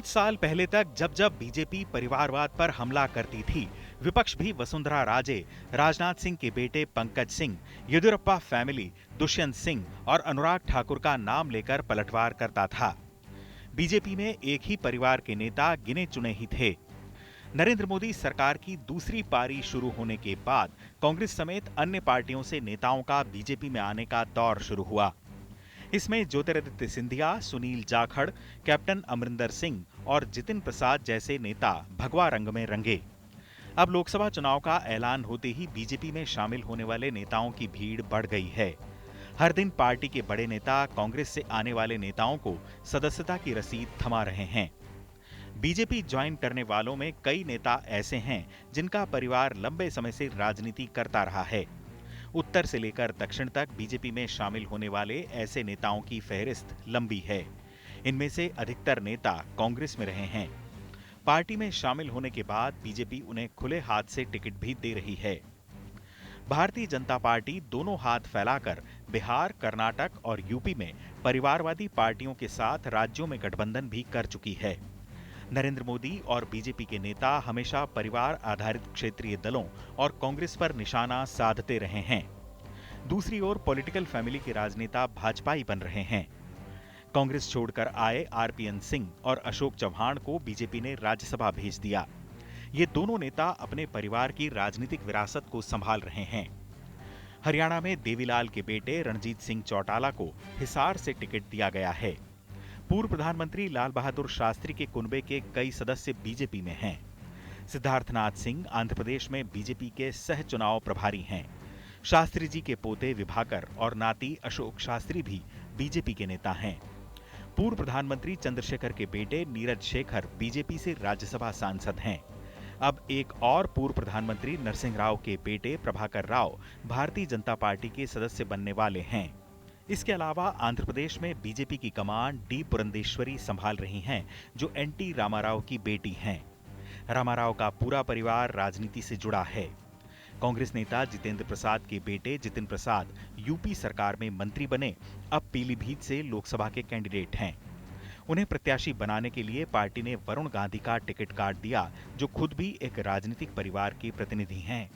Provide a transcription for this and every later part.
कुछ साल पहले तक जब जब बीजेपी परिवारवाद पर हमला करती थी, विपक्ष भी वसुंधरा राजे, राजनाथ सिंह के बेटे पंकज सिंह, येदियुरप्पा फैमिली, दुष्यंत सिंह और अनुराग ठाकुर का नाम लेकर पलटवार करता था। बीजेपी में एक ही परिवार के नेता गिने चुने ही थे। नरेंद्र मोदी सरकार की दूसरी पारी शुरू होने के बाद कांग्रेस समेत अन्य पार्टियों से नेताओं का बीजेपी में आने का दौर शुरू हुआ। इसमें ज्योतिरादित्य सिंधिया, सुनील जाखड़, कैप्टन अमरिंदर सिंह और जितिन प्रसाद जैसे नेता भगवा रंग में रंगे। अब लोकसभा चुनाव का ऐलान होते ही बीजेपी में शामिल होने वाले नेताओं की भीड़ बढ़ गई है। हर दिन पार्टी के बड़े नेता कांग्रेस से आने वाले नेताओं को सदस्यता की रसीद थमा रहे हैं। बीजेपी ज्वाइन करने वालों में कई नेता ऐसे हैं जिनका परिवार लंबे समय से राजनीति करता रहा है। उत्तर से लेकर दक्षिण तक बीजेपी में शामिल होने वाले ऐसे नेताओं की फहरिस्त लंबी है। इनमें से अधिकतर नेता कांग्रेस में रहे हैं। पार्टी में शामिल होने के बाद बीजेपी उन्हें खुले हाथ से टिकट भी दे रही है। भारतीय जनता पार्टी दोनों हाथ फैलाकर बिहार, कर्नाटक और यूपी में परिवारवादी पार्टियों के साथ राज्यों में गठबंधन भी कर चुकी है। नरेंद्र मोदी और बीजेपी के नेता हमेशा परिवार आधारित क्षेत्रीय दलों और कांग्रेस पर निशाना साधते रहे हैं। दूसरी ओर पॉलिटिकल फैमिली के राजनेता भाजपाई बन रहे हैं। कांग्रेस छोड़कर आए आरपीएन सिंह और अशोक चव्हाण को बीजेपी ने राज्यसभा भेज दिया। ये दोनों नेता अपने परिवार की राजनीतिक विरासत को संभाल रहे हैं। हरियाणा में देवीलाल के बेटे रणजीत सिंह चौटाला को हिसार से टिकट दिया गया है। पूर्व प्रधानमंत्री लाल बहादुर शास्त्री के कुनबे के कई सदस्य बीजेपी में हैं। सिद्धार्थनाथ सिंह आंध्र प्रदेश में बीजेपी के सह चुनाव प्रभारी हैं। शास्त्री जी के पोते विभाकर और नाती अशोक शास्त्री भी बीजेपी के नेता हैं। पूर्व प्रधानमंत्री चंद्रशेखर के बेटे नीरज शेखर बीजेपी से राज्यसभा सांसद हैं। अब एक और पूर्व प्रधानमंत्री नरसिंह राव के बेटे प्रभाकर राव भारतीय जनता पार्टी के सदस्य बनने वाले हैं। इसके अलावा आंध्र प्रदेश में बीजेपी की कमान डी पुरंदेश्वरी संभाल रही हैं, जो एनटी रामाराव की बेटी हैं। रामाराव का पूरा परिवार राजनीति से जुड़ा है। कांग्रेस नेता जितेंद्र प्रसाद के बेटे जितिन प्रसाद यूपी सरकार में मंत्री बने, अब पीलीभीत से लोकसभा के कैंडिडेट हैं। उन्हें प्रत्याशी बनाने के लिए पार्टी ने वरुण गांधी का टिकट काट दिया, जो खुद भी एक राजनीतिक परिवार के प्रतिनिधि हैं।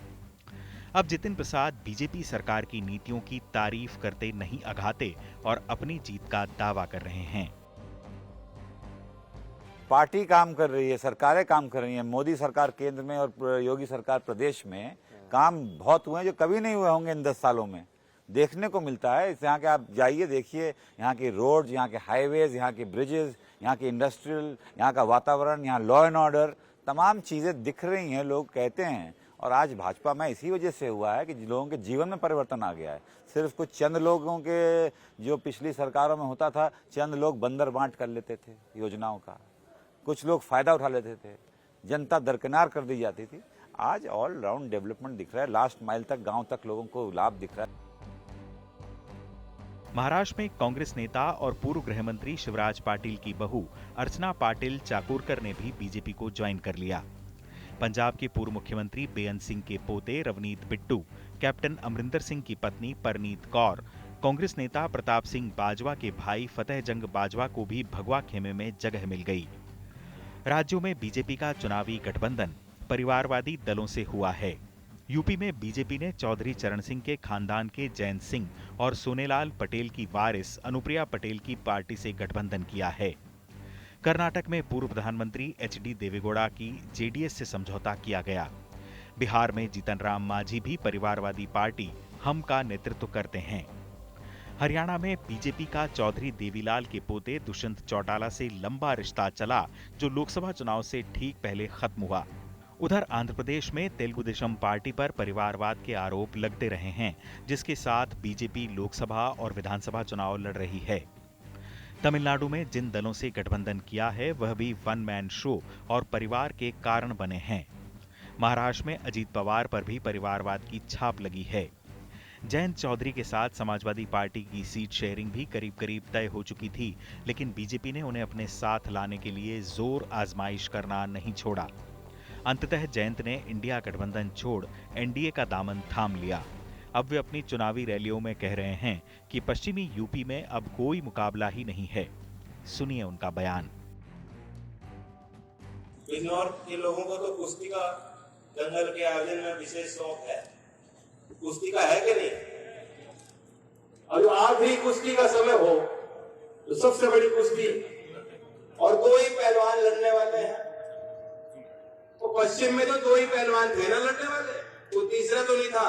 अब जितिन प्रसाद बीजेपी सरकार की नीतियों की तारीफ करते नहीं अघाते और अपनी जीत का दावा कर रहे हैं। पार्टी काम कर रही है, सरकारें काम कर रही हैं। मोदी सरकार केंद्र में और योगी सरकार प्रदेश में काम बहुत हुए हैं जो कभी नहीं हुए होंगे इन 10 सालों में। देखने को मिलता है। यहाँ के आप जाइए, देखिए यहाँ की रोड, यहाँ के हाईवेज, यहाँ के ब्रिजेस, यहाँ के इंडस्ट्रियल, यहाँ का वातावरण, यहाँ लॉ एंड ऑर्डर, तमाम चीजें दिख रही हैं। लोग कहते हैं, और आज भाजपा में इसी वजह से हुआ है कि लोगों के जीवन में परिवर्तन आ गया है। सिर्फ कुछ चंद लोगों के, जो पिछली सरकारों में होता था, चंद लोग बंदर बांट कर लेते थे योजनाओं का, कुछ लोग फायदा उठा लेते थे, जनता दरकिनार कर दी जाती थी। आज ऑल राउंड डेवलपमेंट दिख रहा है, लास्ट माइल तक, गांव तक लोगों को लाभ दिख रहा है। महाराष्ट्र में कांग्रेस नेता और पूर्व गृह मंत्री शिवराज पाटिल की बहू अर्चना पाटिल चाकूरकर ने भी बीजेपी को ज्वाइन कर लिया। पंजाब के पूर्व मुख्यमंत्री बेअंत सिंह के पोते रवनीत बिट्टू, कैप्टन अमरिंदर सिंह की पत्नी परनीत कौर, कांग्रेस नेता प्रताप सिंह बाजवा के भाई फतेह जंग बाजवा को भी भगवा खेमे में जगह मिल गई। राज्यों में बीजेपी का चुनावी गठबंधन परिवारवादी दलों से हुआ है। यूपी में बीजेपी ने चौधरी चरण सिंह के खानदान के जयंत सिंह और सोनेलाल पटेल की वारिस अनुप्रिया पटेल की पार्टी से गठबंधन किया है। कर्नाटक में पूर्व प्रधानमंत्री एचडी देवेगौड़ा की जेडीएस से समझौता किया गया। बिहार में जीतन राम मांझी भी परिवारवादी पार्टी हम का नेतृत्व करते हैं। हरियाणा में बीजेपी का चौधरी देवीलाल के पोते दुष्यंत चौटाला से लंबा रिश्ता चला, जो लोकसभा चुनाव से ठीक पहले खत्म हुआ। उधर आंध्र प्रदेश में तेलुगु देशम पार्टी पर परिवारवाद के आरोप लगते रहे हैं, जिसके साथ बीजेपी लोकसभा और विधानसभा चुनाव लड़ रही है। तमिलनाडु में जिन दलों से गठबंधन किया है, वह भी वन मैन शो और परिवार के कारण बने हैं। महाराष्ट्र में अजीत पवार पर भी परिवारवाद की छाप लगी है। जयंत चौधरी के साथ समाजवादी पार्टी की सीट शेयरिंग भी करीब करीब तय हो चुकी थी, लेकिन बीजेपी ने उन्हें अपने साथ लाने के लिए जोर आजमाइश करना नहीं छोड़ा। अंततः जयंत ने इंडिया गठबंधन छोड़ एनडीए का दामन थाम लिया। अब वे अपनी चुनावी रैलियों में कह रहे हैं कि पश्चिमी यूपी में अब कोई मुकाबला ही नहीं है। सुनिए उनका बयान। बिजनौर के लोगों को तो कुश्ती का दंगल के आयोजन में विशेष शौक है। कुश्ती का है कि नहीं? और जो आखिरी कुश्ती का समय हो तो सबसे बड़ी कुश्ती और दो ही पहलवान लड़ने वाले हैं। तो पश्चिम में तो दो ही पहलवान थे ना लड़ने वाले, वो तीसरा तो नहीं था।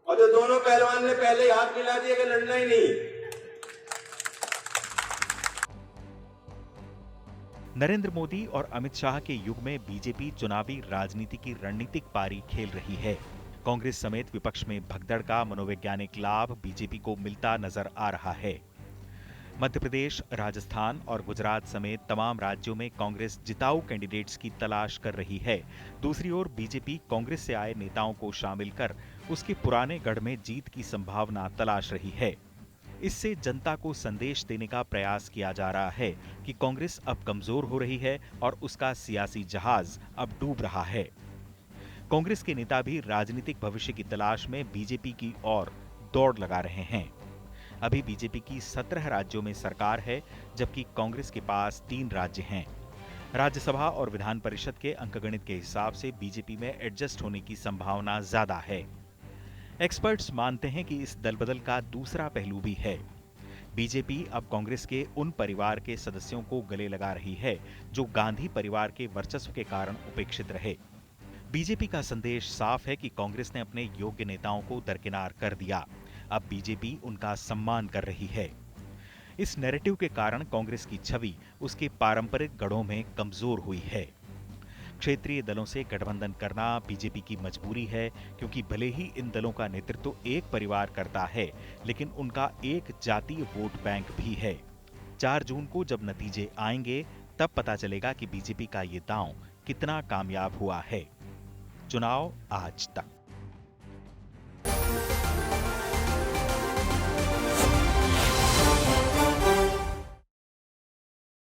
और जो दोनों पहलवान ने पहले ही हाथ मिला दिया कि लड़ना ही नहीं। नरेंद्र मोदी और अमित शाह के युग में बीजेपी चुनावी राजनीति की रणनीतिक पारी खेल रही है। कांग्रेस समेत विपक्ष में भगदड़ का मनोवैज्ञानिक लाभ बीजेपी को मिलता नजर आ रहा है। मध्य प्रदेश, राजस्थान और गुजरात समेत तमाम राज्यों में कांग्रेस जिताऊ कैंडिडेट्स की तलाश कर रही है। दूसरी ओर बीजेपी कांग्रेस से आए नेताओं को शामिल कर उसके पुराने गढ़ में जीत की संभावना तलाश रही है। इससे जनता को संदेश देने का प्रयास किया जा रहा है कि कांग्रेस अब कमजोर हो रही है और उसका सियासी जहाज अब डूब रहा है। कांग्रेस के नेता भी राजनीतिक भविष्य की तलाश में बीजेपी की ओर दौड़ लगा रहे हैं। अभी बीजेपी की 17 राज्यों में सरकार है, जबकि कांग्रेस के पास 3 राज्य हैं। राज्यसभा और विधान परिषद के अंकगणित के हिसाब से बीजेपी में एडजस्ट होने की संभावना ज्यादा है। एक्सपर्ट्स मानते हैं कि इस दलबदल का दूसरा पहलू भी है। बीजेपी अब कांग्रेस के उन परिवार के सदस्यों को गले लगा रही है जो गांधी परिवार के वर्चस्व के कारण उपेक्षित रहे। बीजेपी का संदेश साफ है कि कांग्रेस ने अपने योग्य नेताओं को दरकिनार कर दिया। अब बीजेपी उनका सम्मान कर रही है। इस नैरेटिव के कारण कांग्रेस की छवि उसके पारंपरिक गढ़ों में कमजोर हुई है। क्षेत्रीय दलों से गठबंधन करना बीजेपी की मजबूरी है, क्योंकि भले ही इन दलों का नेतृत्व एक परिवार करता है, लेकिन उनका एक जातीय वोट बैंक भी है। 4 जून को जब नतीजे आएंगे, तब पता चलेगा कि बीजेपी का ये दांव कितना कामयाब हुआ है। चुनाव आज तक।